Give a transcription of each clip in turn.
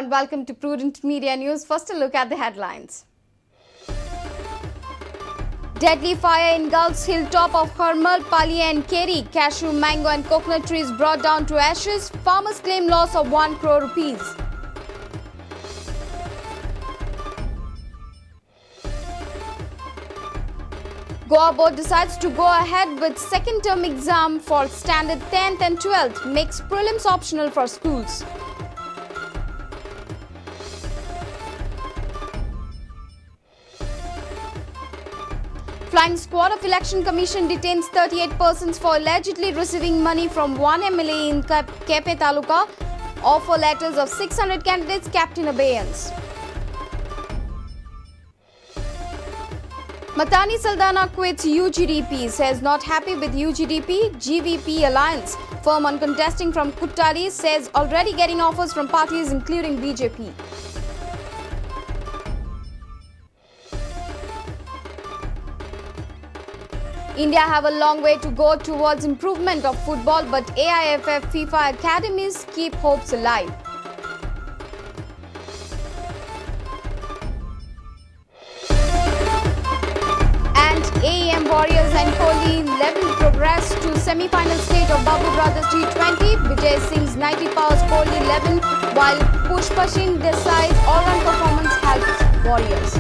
and welcome to Prudent Media News. First, a look at the headlines. Deadly fire engulfs hilltop of Hermal, Pali and Keri. Cashew, mango and coconut trees brought down to ashes. Farmers claim loss of 1 crore rupees. Goa board decides to go ahead with second term exam for standard 10th and 12th. Makes prelims optional for schools. Flying squad of Election Commission detains 38 persons for allegedly receiving money from one MLA in Kepe Taluka. Offer letters of 600 candidates kept in abeyance. Matani Saldana quits UGDP, says not happy with UGDP GVP alliance. Firm on contesting from Kuttali, says already getting offers from parties including BJP. India have a long way to go towards improvement of football, but AIFF FIFA academies keep hopes alive. And AEM Warriors and Kohli level progress to semi-final stage of Babu Brothers T20. Vijay Singh's 90 powers Kohli 11, while Pushpashin Desai's all-round performance helps Warriors.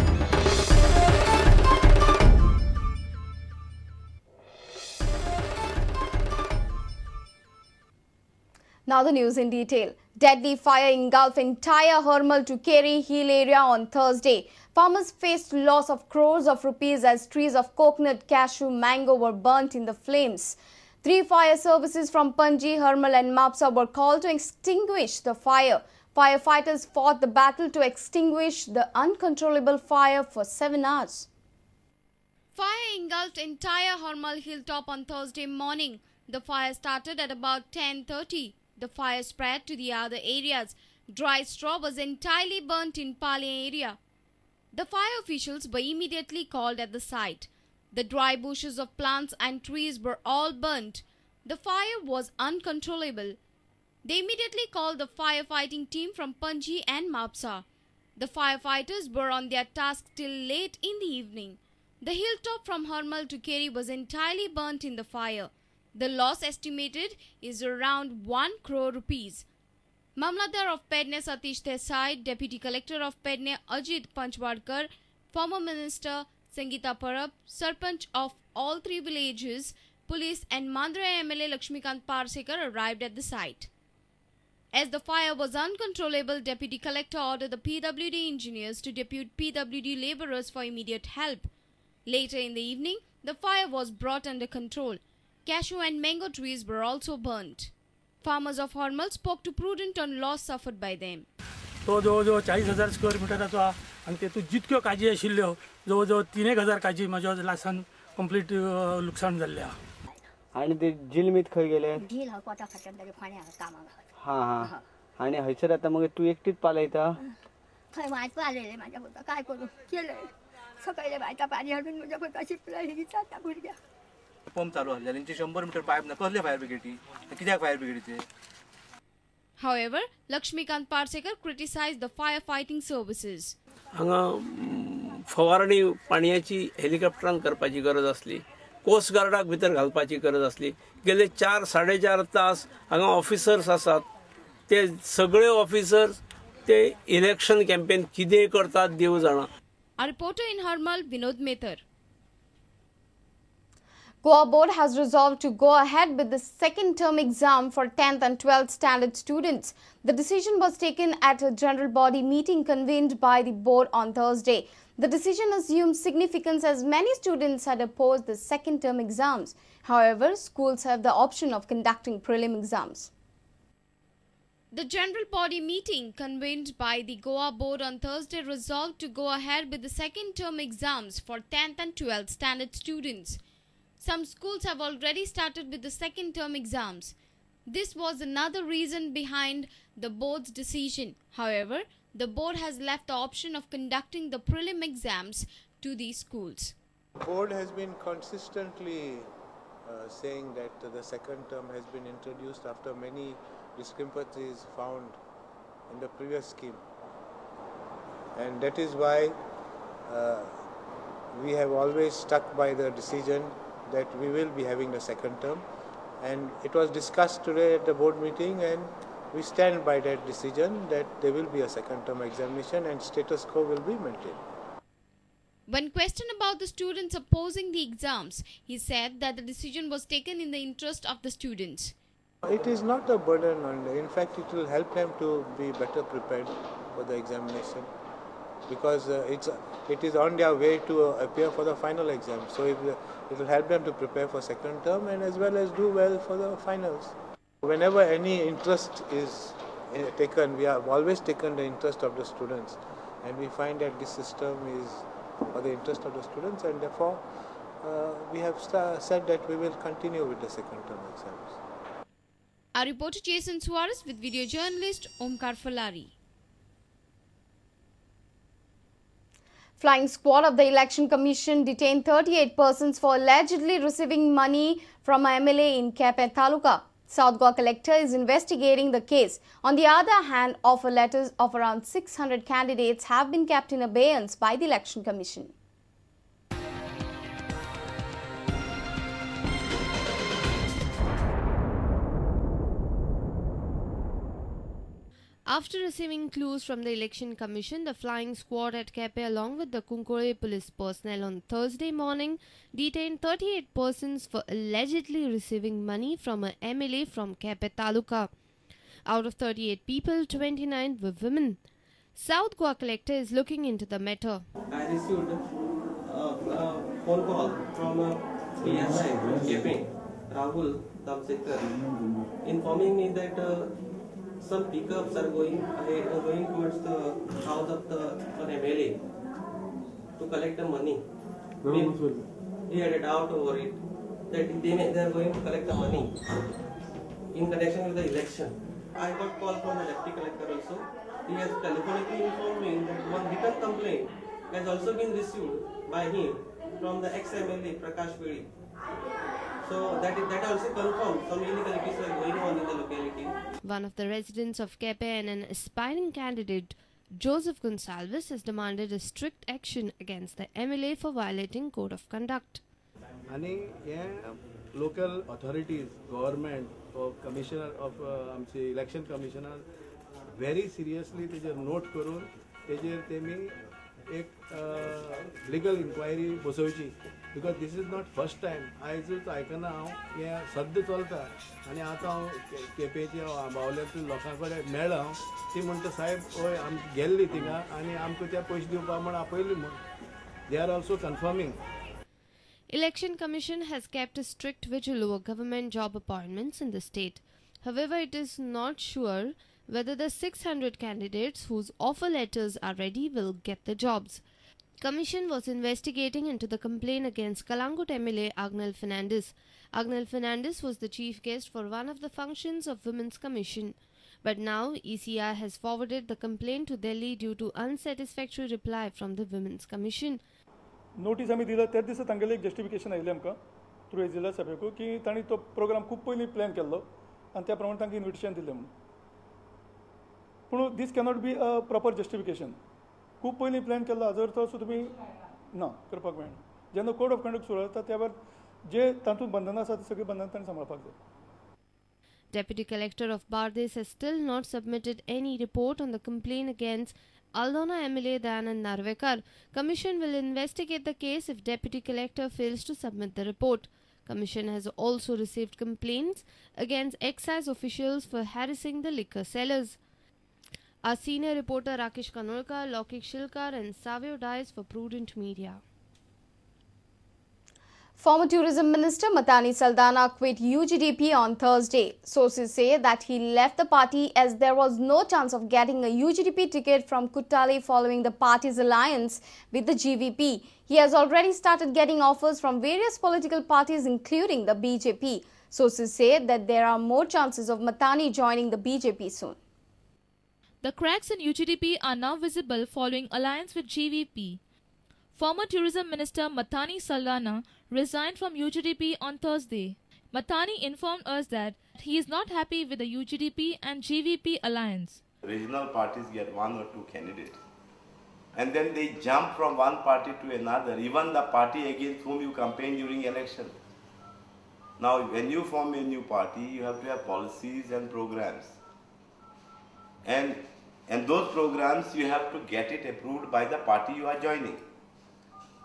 Now the news in detail. Deadly fire engulfed entire Hermal to Keri Hill area on Thursday. Farmers faced loss of crores of rupees as trees of coconut, cashew, mango were burnt in the flames. 3 fire services from Panji, Hermal and Mapsa were called to extinguish the fire. Firefighters fought the battle to extinguish the uncontrollable fire for 7 hours. Fire engulfed entire Hermal hilltop on Thursday morning. The fire started at about 10:30. The fire spread to the other areas. Dry straw was entirely burnt in Pali area. The fire officials were immediately called at the site. The dry bushes of plants and trees were all burnt. The fire was uncontrollable. They immediately called the firefighting team from Panji and Mapsa. The firefighters were on their task till late in the evening. The hilltop from Hermal to Keri was entirely burnt in the fire. The loss estimated is around 1 crore rupees. Mamladar of Pedne Satish Desai, Deputy Collector of Pedne Ajit Panchwadkar, former Minister Sangeeta Parab, Sarpanch of all 3 villages, police and Mandra MLA Lakshmikant Parsekar arrived at the site. As the fire was uncontrollable, Deputy Collector ordered the PWD engineers to depute PWD labourers for immediate help. Later in the evening, the fire was brought under control. Cashew and mango trees were also burnt. Farmers of Hermal spoke to Prudent on loss suffered by them. तो जवळजवळ 40,000 square मिटराचो आणि तेतून जितक्यो काजी आशिल्ल्यो जवळजवळ 3,000 काजी म्हज्या लासान complete लुकसाण जाल्ले आहा. आणि ते जिलमीत खंय गेले? जिल हा कोटा खात्यान तरी फाण्यां कामाक. हा. आणि हयसर आता मग तू एकटीच पालयता? थंय वाट पालयले माझ्या पुता काय करू केले. सकाळी बायता पाणी हाडून माझ्या पुता शिपला ही जाता भुरग्या. पंप चालू आसले जाल्यार 100 मीटर पायप ना कसले फायर ब्रिगेडी कित्याक fire ब्रिगेडीचे. However, Lakshmikant Parsekar criticized the firefighting services. हांगा फवारणी पाणयाची हेलिकॉप्टरान करपाची गरज आसली. कोस्ट गार्डाक भितर घालपाची गरज आसली. गेले 4-4.5 तास हांगा ऑफिसर्स आसात. ते सगळे ऑफिसर्स ते इलेक्शन कॅम्पेन कितें करतात देव जाणा. A reporter in Hermal, Vinod Mehtar. Goa board has resolved to go ahead with the second term exam for 10th and 12th standard students. The decision was taken at a general body meeting convened by the board on Thursday. The decision assumes significance as many students had opposed the second term exams. However, schools have the option of conducting prelim exams. The general body meeting convened by the Goa board on Thursday resolved to go ahead with the second term exams for 10th and 12th standard students. Some schools have already started with the second term exams. This was another reason behind the board's decision. However, the board has left the option of conducting the prelim exams to these schools. The board has been consistently saying that the second term has been introduced after many discrepancies found in the previous scheme. And that is why we have always stuck by the decision that we will be having the second term. And it was discussed today at the board meeting, and we stand by that decision that there will be a second term examination and status quo will be maintained. When questioned about the students opposing the exams, he said that the decision was taken in the interest of the students. It is not a burden on them. In fact, it will help them to be better prepared for the examination, because it is on their way to appear for the final exam. So it will help them to prepare for second term and as well as do well for the finals. Whenever any interest is taken, we have always taken the interest of the students, and we find that this system is for the interest of the students, and therefore we have said that we will continue with the second term exams. Our reporter Jason Suarez with video journalist Omkar Falari. Flying squad of the Election Commission detained 38 persons for allegedly receiving money from a MLA in Kepe Taluka. South Goa collector is investigating the case. On the other hand, offer letters of around 600 candidates have been kept in abeyance by the Election Commission. After receiving clues from the Election Commission, the flying squad at Kepe along with the Kunkore police personnel on Thursday morning detained 38 persons for allegedly receiving money from a MLA from Kepe Taluka. Out of 38 people, 29 were women. South Goa collector is looking into the matter. I received a phone call from a PSI from Kepe, Rahul Damsekar, informing me that some pickups are going towards the house of an MLA to collect the money. He had a doubt over it that they are going to collect the money in connection with the election. I got call from the deputy collector also. He has telephonically informed me that one written complaint has also been received by him from the ex-MLA Prakash Pedi. So that also confirms some illegalities are going on in the locality. One of the residents of Kepe and an aspiring candidate, Joseph Gonsalves, has demanded a strict action against the MLA for violating code of conduct. आणि local authorities, government, or commissioner of election commissioner very seriously तेजेर note करून तेजेर तेमी एक legal inquiry बसोवची. Because this is not first time. आयजूच आयकना हांव हें सद्दां चलता आनी आतां हांव केपेच्या बावल्यातल्या लोकां कडेन मेळ्ळा हांव ती म्हणटा साहेब हय आमी गेल्ली थिंगा आनी आमकां ते पयशे दिवपा म्हण आपयली म्हण. They are also confirming. Election Commission has kept a strict vigil over government job appointments in the state. However, it is not sure whether the 600 candidates whose offer letters are ready will get the jobs. Commission was investigating into the complaint against Kalangut MLA Agnel Fernandes. Agnel Fernandes was the chief guest for one of the functions of Women's Commission. But now ECI has forwarded the complaint to Delhi due to unsatisfactory reply from the Women's Commission. Notice आमी दिला त्या दिसा तांगेलें एक justification आयिल्लें आमकां through जिल्हा सभेकू की तांणी तो प्रोग्राम खूब पयलीं प्लॅन केल्लो आनी त्या प्रमाणे तांकां इन्विटेशन दिलें म्हणून. पूण this cannot be a proper justification. खूब पयलीं प्लॅन केल्लो हाजो अर्थ असो तुमी ना करपाक मेळना. जेन्ना कोड ऑफ कंडक्ट सुरू जाता त्या वेळार जे तातूंत बंधनां आसा ती सगळीं बंधनां तांणी सांबाळपाक जाय. Deputy Collector of Bardez has still not submitted any report on the complaint against Aldona MLA Dayanand Narvekar. Commission will investigate the case if Deputy Collector fails to submit the report. Commission has also received complaints against excise officials for harassing the liquor sellers. Our senior reporter Rakesh Kanolkar, Lokik Shilkar and Savio Dice for Prudent Media. Former Tourism Minister Matani Saldana quit UGDP on Thursday. Sources say that he left the party as there was no chance of getting a UGDP ticket from Kuttali following the party's alliance with the GVP. He has already started getting offers from various political parties including the BJP. Sources say that there are more chances of Matani joining the BJP soon. The cracks in UGDP are now visible following alliance with GVP. Former Tourism Minister Matani Saldana resigned from UGDP on Thursday. Matani informed us that he is not happy with the UGDP and GVP alliance. Regional parties get one or two candidates and then they jump from one party to another, even the party against whom you campaign during election. Now, when you form a new party, you have to have policies and programs. And those programs, you have to get it approved by the party you are joining.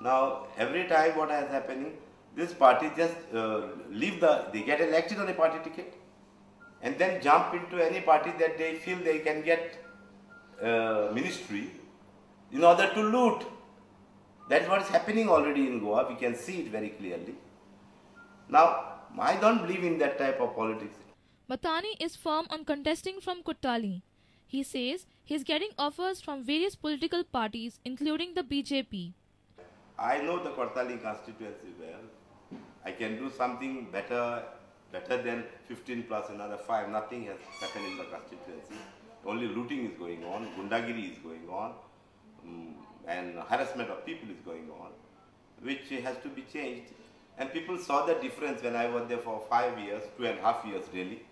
Now, every time what is happening, this party just they get elected on a party ticket and then jump into any party that they feel they can get ministry in order to loot. That's what is happening already in Goa. We can see it very clearly. Now, I don't believe in that type of politics. Mathani is firm on contesting from Kottali. He says he is getting offers from various political parties, including the BJP. I know the Kottali constituency well. I can do something better than 15 plus another 5. Nothing has happened in the constituency. Only looting is going on, gundagiri is going on, and harassment of people is going on, which has to be changed. And people saw the difference when I was there for 5 years, 2.5 years really.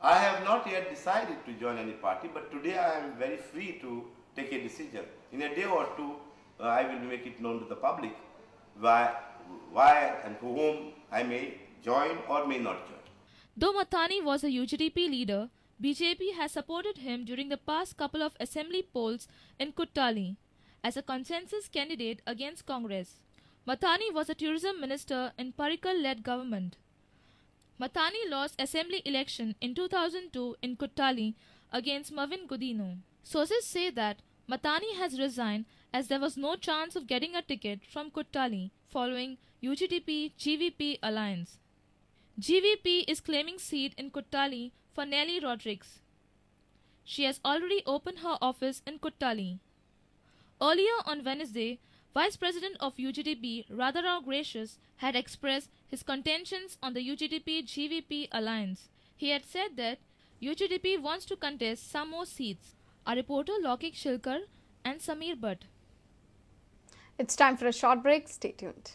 I have not yet decided to join any party, but today I am very free to take a decision. In a day or two, I will make it known to the public why and to whom I may join or may not join. Though Mathani was a UGDP leader, BJP has supported him during the past couple of assembly polls in Kottali as a consensus candidate against Congress. Mathani was a tourism minister in Parikar-led government. Mathani lost assembly election in 2002 in Kottali against Marvin Godino. Sources say that Mathani has resigned as there was no chance of getting a ticket from Kottali following UGDP-GVP alliance. GVP is claiming seat in Kottali for Nelly Rodriguez. She has already opened her office in Kottali. Earlier on Wednesday, Vice President of UGDP, Radharao Gracious, had expressed his contentions on the UGDP-GVP alliance. He had said that UGDP wants to contest some more seats. Our reporter Lokik Shilkar and Sameer Bhatt. It's time for a short break. Stay tuned.